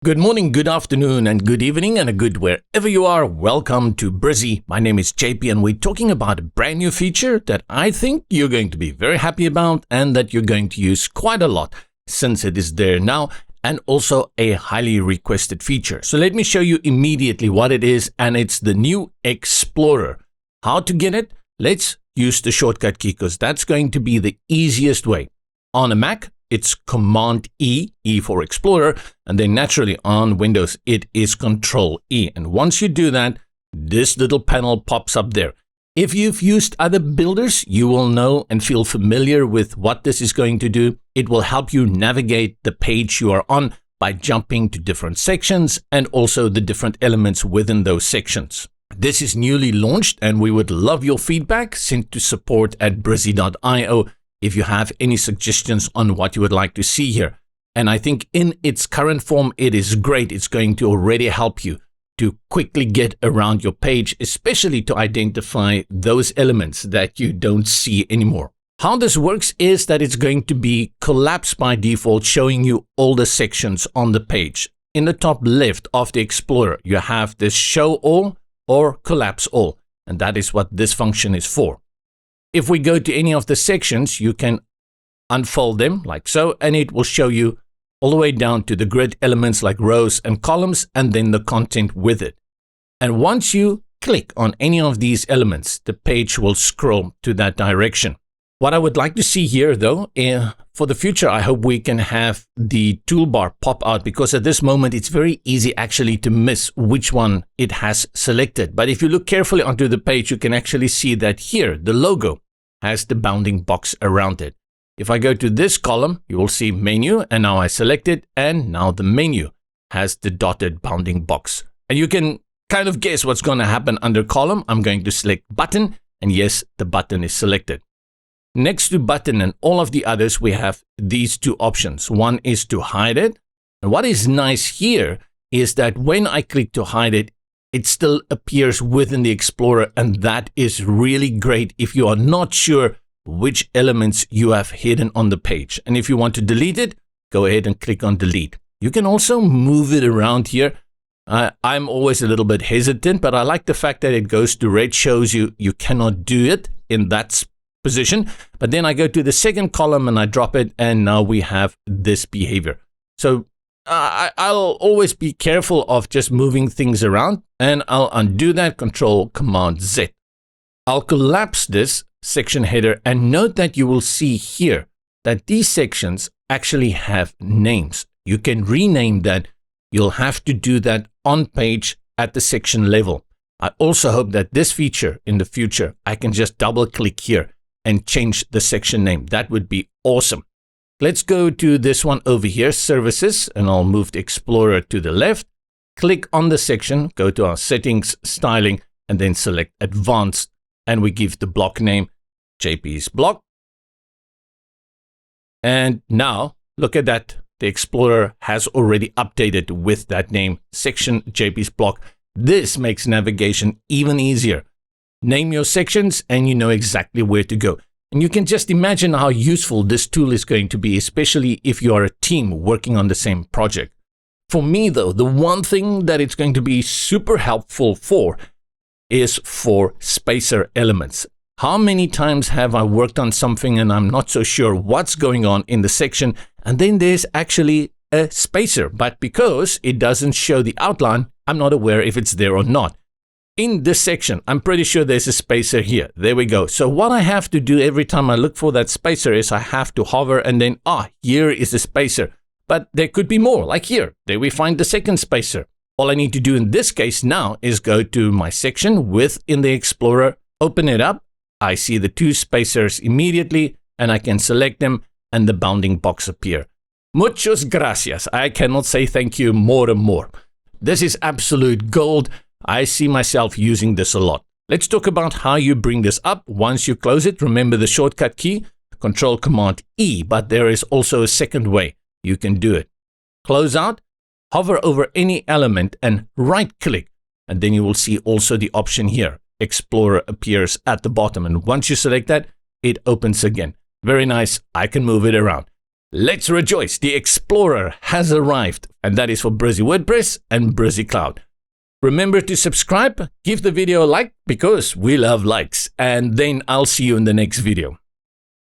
Good morning, good afternoon, and good evening, and a good wherever you are. Welcome to Brizy. My name is JP, and we're talking about a brand new feature that I think you're going to be very happy about and that you're going to use quite a lot since it is there now, and also a highly requested feature. So let me show you immediately what it is, and it's the new Explorer. How to get it? Let's use the shortcut key because that's going to be the easiest way. On a Mac, it's Command E, E for Explorer, and then naturally on Windows, it is Control E. And once you do that, this little panel pops up there. If you've used other builders, you will know and feel familiar with what this is going to do. It will help you navigate the page you are on by jumping to different sections and also the different elements within those sections. This is newly launched, and we would love your feedback. Send to support@brizy.io. if you have any suggestions on what you would like to see here. And I think in its current form, it is great. It's going to already help you to quickly get around your page, especially to identify those elements that you don't see anymore. How this works is that it's going to be collapsed by default, showing you all the sections on the page. In the top left of the Explorer, you have this show all or collapse all, and that is what this function is for. If we go to any of the sections, you can unfold them like so, and it will show you all the way down to the grid elements like rows and columns, and then the content with it. And once you click on any of these elements, the page will scroll to that direction. What I would like to see here, though, for the future, I hope we can have the toolbar pop out, because at this moment, it's very easy actually to miss which one it has selected. But if you look carefully onto the page, you can actually see that here, the logo has the bounding box around it. If I go to this column, you will see menu, and now I select it, and now the menu has the dotted bounding box. And you can kind of guess what's going to happen under column. I'm going to select button, and yes, the button is selected. Next to button and all of the others, we have these two options. One is to hide it. And what is nice here is that when I click to hide it, it still appears within the Explorer. And that is really great if you are not sure which elements you have hidden on the page. And if you want to delete it, go ahead and click on delete. You can also move it around here. I'm always a little bit hesitant, but I like the fact that it goes to red, shows you cannot do it in that position. But then I go to the second column and I drop it, and now we have this behavior. So I'll always be careful of just moving things around, and I'll undo that, Control Command Z. I'll collapse this section header, and note that you will see here that these sections actually have names. You can rename that. You'll have to do that on page at the section level. I also hope that this feature in the future, I can just double click here and change the section name. That would be awesome. Let's go to this one over here, services, and I'll move the Explorer to the left. Click on the section, go to our settings, styling, and then select advanced, and we give the block name JP's block. And now look at that. The Explorer has already updated with that name, section JP's block. This makes navigation even easier. Name your sections and you know exactly where to go. And you can just imagine how useful this tool is going to be, especially if you are a team working on the same project. For me, though, the one thing that it's going to be super helpful for is for spacer elements. How many times have I worked on something and I'm not so sure what's going on in the section, and then there's actually a spacer, but because it doesn't show the outline, I'm not aware if it's there or not. In this section, I'm pretty sure there's a spacer here. There we go. So what I have to do every time I look for that spacer is I have to hover and then, here is the spacer. But there could be more, like here. There we find the second spacer. All I need to do in this case now is go to my section within the Explorer, open it up. I see the two spacers immediately, and I can select them, and the bounding box appear. Muchas gracias. I cannot say thank you more and more. This is absolute gold. I see myself using this a lot. Let's talk about how you bring this up. Once you close it, remember the shortcut key, Control Command E, but there is also a second way you can do it. Close out, hover over any element and right click, and then you will see also the option here. Explorer appears at the bottom, and once you select that, it opens again. Very nice. I can move it around. Let's rejoice, the Explorer has arrived, and that is for Brizy WordPress and Brizy Cloud. Remember to subscribe, give the video a like because we love likes, and then I'll see you in the next video.